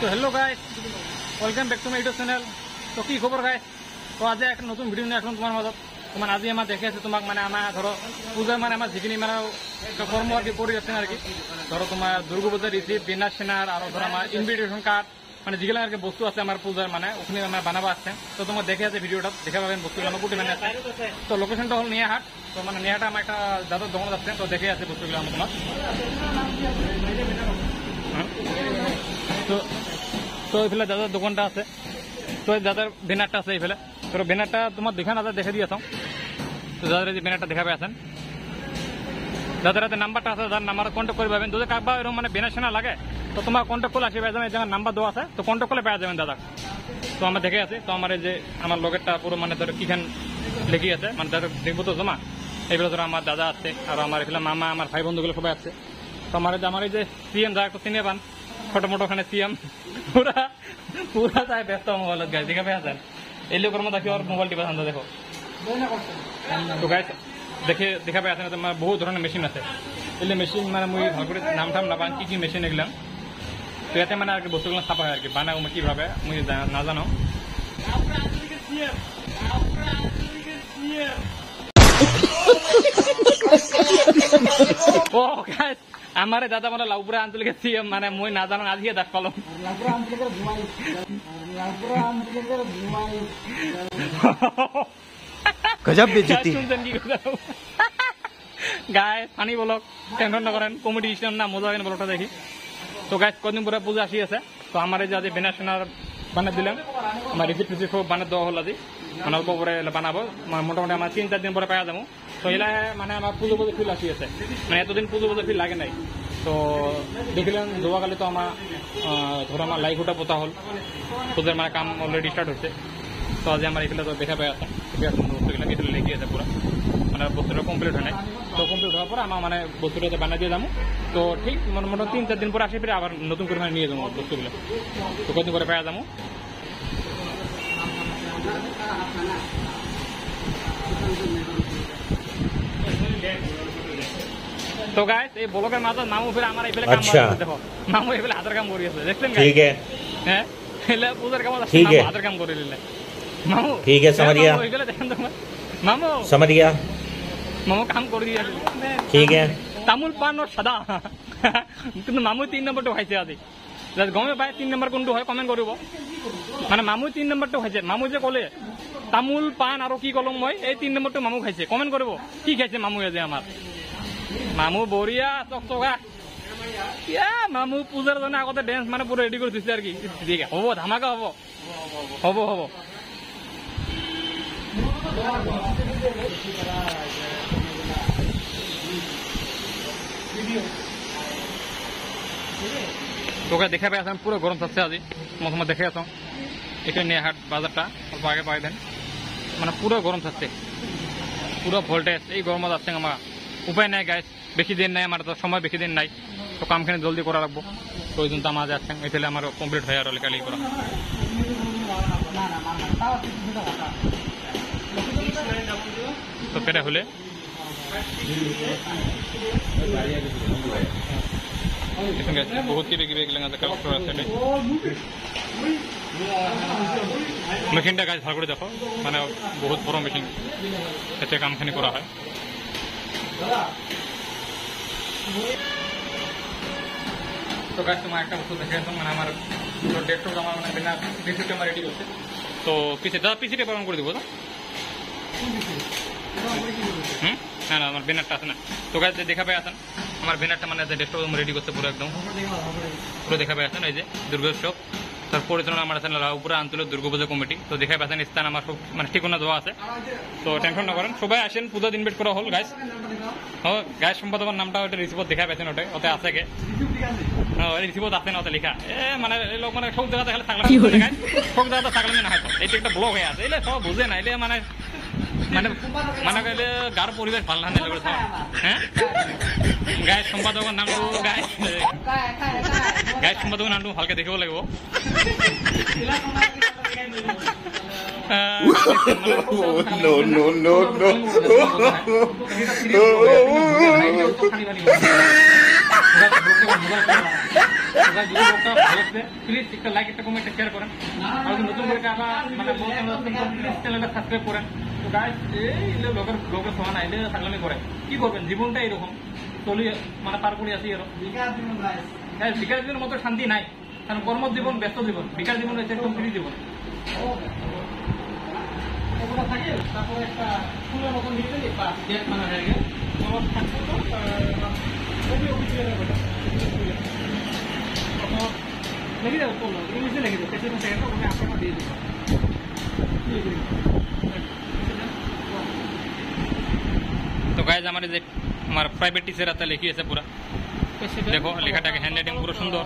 তো hello guys, welcome back to my YouTube channel. তো কি খবর গাইস? তো আজি একটা নতুন ভিডিও নিয়ে আসলাম তোমার মাজত। তোমার আজি আমার দেখে আছে তোমাক মানে আমার ধরো পূজা মানে আমার যিখিনি মানে কর্ম আর কি করে আছেন আর কি। ধরো তোমার দুর্গা পূজার রিসিপ্ট, ডিনার সেনার আর ধরো আমার ইনভিটেশন কার্ড মানে যেগুলো আর কি বস্তু আছে আমার পূজার মানে ওখানে আমার বানাবো আসছে। তো তোমার দেখে আছে ভিডিওটা দেখে পাবেন বস্তুগুলো আমার কুটি মানে আছে। তো লোকেশনটা হল নিয়াহাট। তো মানে নিয়াহাটা আমার একটা দাদার দোকান আছে, তো দেখে আছে বস্তুগুলো আমার তোমার। তো তো এইফালে দাদার দোকানটা আছে, তো দাদার ব্যানারটা আছে এইফালে। তো ব্যানারটা তোমার দেখা না দেখে দিয়ে আসো। তো দাদার যে ব্যানারটা দেখা পেয়ে আছেন, দাদার হাতে নাম্বারটা আছে, দাদার নাম্বার কন্ট্যাক্ট করে পাবেন। যদি কাকবা এরকম মানে ব্যানার সেনা লাগে তো তোমার কন্ট্যাক্ট করলে আসে পেয়ে যাবেন। এই জায়গায় নাম্বার দেওয়া আছে, তো কন্ট্যাক্ট করলে পেয়ে যাবেন দাদা। তো আমরা দেখে আছি। তো আমার এই যে আমার লগেরটা পুরো মানে ধরো কিখান লেগে আছে মানে দাদা দেখবো তো জমা এইগুলো ধরো আমার দাদা আছে আর আমার এখানে মামা আমার ভাই বন্ধুগুলো সবাই আছে। তো আমার এই যে সিএম যা একটু চিনে পান ছোট মোটো ওখানে সিএম পুরা পুরা তাই ব্যস্ত মোবাইলত গাছ দেখা পেয়ে আছেন। এই লোকের মধ্যে ওর মোবাইল টিপা ঠান্ডা দেখো। তো গাছ দেখে দেখা পেয়ে আছেন তোমার বহু ধরনের মেশিন আছে। এগুলো মেশিন মানে মুই ভাল করে নাম ঠাম না পান কি কি মেশিন এগুলাম। তো এতে মানে আর কি বস্তুগুলো ছাপা হয় আর কি বানাবো কিভাবে মুই না জানো। ও গাছ আমার দাদা মানে লাউপুরা আঞ্চলিকের সিএম মানে মুই না জানো আজিয়ে দেখ পালাম। গজব বেজতি শুনছেন কি কথা গায়ে পানি বলক টেনশন না করেন, কমেডি সিস্টেম না মজা হয় বলকটা দেখি। তো গাছ কদিন পরে পূজা আসি আছে। তো আমার এই যে আজ বেনার সেনার বানিয়ে দিলাম, আমার রিসিপ্ট বানিয়ে দেওয়া হল আজি মানে অল্প পরে বানাবো মোটামুটি আমার 3-4 দিন পরে পাওয়া যাবো। তো এলা মানে আমার পুজো পুজো ফিল আসি আছে, মানে এতদিন পুজো পুজো ফিল লাগে নাই। তো দেখিলেন যোৱাকালি তো আমার ধরো আমার লাইক ওটা পোতা হল, পুজোর মানে কাম অলরেডি স্টার্ট হচ্ছে। তো আজি আমার এগুলো তো দেখা পাই আছে বস্তুগুলো এগুলো লেগে আছে পুরো মানে বস্তুটা কমপ্লিট হয় নাই। তো কমপ্লিট হওয়ার পরে আমার মানে বস্তুটা বানিয়ে দিয়ে যাবো। তো ঠিক মোটামুটি 3-4 দিন পরে আসি ফিরে আবার নতুন করে মানে নিয়ে যাবো বস্তুগুলো। তো কদিন পরে পাওয়া যাবো। তো গাইস এই ব্লগের মাঝে মামু ফিরে আমার এইফালে কাম করে দেখো, মামু এইফালে হাতের কাম করে আছে দেখছেন গাইস। ঠিক আছে হ্যাঁ এলে পূজার কাম আছে, ঠিক আছে হাতের কাম করে নিলে মামু। ঠিক আছে समझ गया এইফালে দেখেন তো মামু समझ गया মামু কাম করে দিয়ে ठीक है তামুল পান ও সাদা কিন্তু মামু 3 নম্বরটা খাইছে আজি গমে পাই 3 নম্বর কোনটো হয় কমেন্ট কৰিব। মানে মামু 3 নম্বৰটা খাইছে, মামু যে কলে তামুল পান আৰু কি কলম মই এই 3 নম্বৰটা মামু খাইছে কমেন্ট কৰিব কি খাইছে মামু আজি আমাৰ। মামু বঢ়িয়া চকচকা মামু পূজাৰ জনে আগতে ডেন্স মানে পুরো রেডি করে দিচ্ছে আর কি। ঠিক আছে হব ধামাকা হব হব হব। তোকে দেখে পাই আছেন পুরো গরম থাকছে আজি প্রথমে দেখে আছো এখানে নিয়াহাট বাজারটা অল্প আগে পাই দেন মানে পুরো গরম থাকছে পুরো ভোল্টেজ এই গরমত আছে আমার উপায় নাই গাইস, বেশি দিন নাই আমার তো সময় বেশি দিন নাই। তো কামখানি জলদি করা রাখবো। তো ওই জন্য আমার যাচ্ছেন এখানে আমার কমপ্লিট হয়ে আর কালি করা। তো পেটা হলে বহুত কিবা কিবি এগুলো আছে মেশিনটা গাছ ভালো করে দেখো মানে বহুত বড় মেশিন, এতে কামখানি করা হয়। তো গাছ তোমার একটা বস্তু দেখে মানে আমার ডেটটক আমার মানে বিনা রিসিপ্ট আমার রেডি করছে। তো পিছিয়ে দাদা পিছিয়ে পালন করে দিব না না না আমার ব্যানারটা আছে না। তো গাছ দেখা পাই আছেন আমার ব্যানারটা মানে ডেটটক রেডি করছে পুরো একদম পুরো দেখা পাই আছেন। এই যে দুর্গোৎসব তার পরিচালনা আমার আছেন লাউপুরা আঞ্চলিক দুর্গাপূজা কমিটি। তো দেখা পাচ্ছেন স্থান আমার সব মানে ঠিকানা দেওয়া আছে। তো টেনশন না করেন, সবাই আসেন পূজা ইনভাইট করা হল গাইস। ও গাইস সম্পাদকের নামটা ওটা রিসিপ্ট দেখা পাচ্ছেন ওটা ওতে আছে কে রিসিপ্ট আছে না ওতে লেখা মানে লোক মানে সব জায়গাতে খালি থাকলে সব জায়গাতে থাকলে না হয়তো এইটা একটা ব্লগ হয়ে আছে এলে সব বুঝে না এলে মানে মানে মানে গেলে গার পরিবেশ ভালো না হ্যাঁ গাইস সম্পাদকের নামটো গাইস গাইস সম্পাদকের নামটো ভালকে দেখিব লাগিব। no no no no যদি ব্লগটা ভালো লাগছে প্লিজ একটা লাইক একটা কমেন্ট একটা শেয়ার করেন আর যদি নতুন করে আবার মানে প্লিজ চ্যানেলটা সাবস্ক্রাইব করেন তো গাইস এই ব্লগের সমান আইলে থাকলে করে কি করবেন জীবনটা এরকম চলি মানে পার করে আসি এরকম বিকাশ জীবনের মতো শান্তি নাই কারণ কর্মজীবন ব্যস্ত জীবন বিকাশ জীবন হচ্ছে একদম ফ্রি জীবন থাকে তারপরে একটা ফুলের মতন দিয়ে দিলি বা গেট মানে হয়ে গেল আমার থাকতো লেগে যাবো করলো ইংলিশে লেগে যাবো সেকেন্ড সেকেন্ড ওখানে আপনারা দিয়ে দেবো तो गाइस हमारे जो हमारा प्राइवेट टीचर आता लिखी है पूरा देखो लिखाटा के हैंड राइटिंग पूरा सुंदर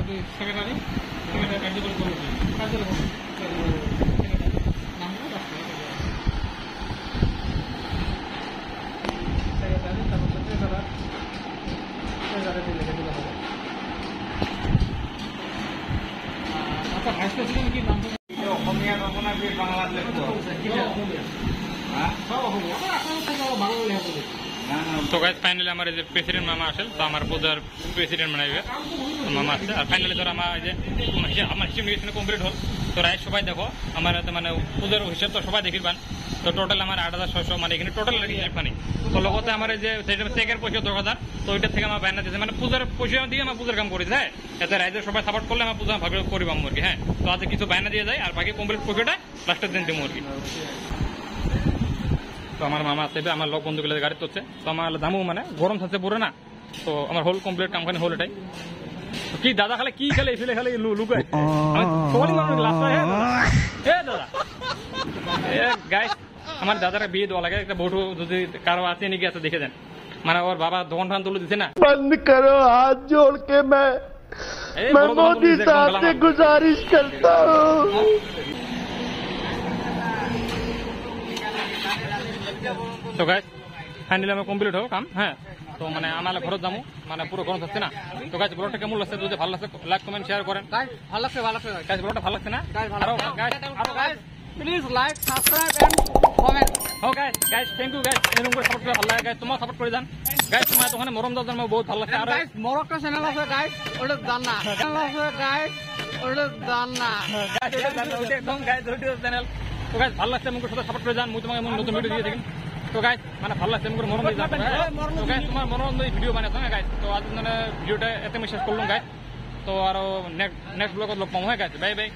तो गाइस फाइनली हमारे जो प्रेसिडेंट मामा आसेल तो हमारे पूजार प्रेसिडेंट बनाइबे तो मामा आसे और फाइनली धर আমার যে আমার হিসাব নিকেশন কমপ্লিট হল তো রাইট সবাই দেখো আমার মানে পূজার হিসাব তো সবাই দেখিবান তো টোটাল আমার 8600 মানে এখানে টোটাল হিসাব মানে তো লগতে আমার যে চেকের পয়সা 10000 তো ওইটা থেকে আমার বাইনা দিয়েছে মানে পূজার পয়সা দিয়ে আমার পূজার কাম করেছে হ্যাঁ এতে রাইজের সবাই সাপোর্ট করলে আমার পূজা ভাগ করিব মুরগি হ্যাঁ তো আজ কিছু বাইনা দিয়ে যায় আর বাকি কমপ্লিট পয়সাটা লাস্টের দিন দিব মুরগি তো আমার মামা আছে আমার লোক বন্ধুগুলো গাড়ি হচ্ছে তো আমার দামও মানে গরম থাকছে পুরো না তো আমার হোল কমপ্লিট কামখানে হোল এটাই কি দাদা খালে কি খেলে ফেলে খালে লুকায় দাদা গাইস আমার দাদারা বিয়ে দেওয়া লাগে একটা বটু যদি কারো আছে নাকি আছে দেখে দেন মানে ওর বাবা দোকান ফান তুলে দিছে না बंद करो हाथ जोड़ के मैं मोदी साहब से गुजारिश करता हूँ তো গাইস ফাইনালি আমার কমপ্লিট হলো কাম হ্যাঁ তো মানে আমার ঘরত যাবো মানে পুরো গরম থাকছে না তো গাইস ব্লগটা কেমন লাগছে যদি ভালো লাগছে লাইক কমেন্ট শেয়ার করেন গাইস ভালো লাগছে গাইস ব্লগটা ভালো লাগছে না আরো guys please like subscribe and comment ও গাইস থ্যাংক ইউ গাইস এরকম করে সাপোর্ট করে ভালো লাগে গাইস তোমরা সাপোর্ট করে যান গাইস তোমার ওখানে মরম দাও আমার বহুত ভালো লাগছে আর গাইস মরক্কো চ্যানেল আছে গাইস ওটা জান না চ্যানেল আছে গাইস ওটা জান না গাইস ওটা জান না ওটা একদম গাইস ওটা চ্যানেল তো গাইস ভালো লাগছে আমাকে সাথে সাপোর্ট করে যান মুই তোমাকে নতুন ভিডিও দিয়ে দেখিন তো গাইস মানে ভালো লাগছে আমাকে মরম দিয়ে যান তো গাইস তোমার মরম দিয়ে ভিডিও বানাছো না গাইস তো আজ মানে ভিডিওটা এত মেসেজ করলাম গাইস তো আরো নেক্সট ব্লগত লগ পাবো হ্যাঁ গাইস বাই বাই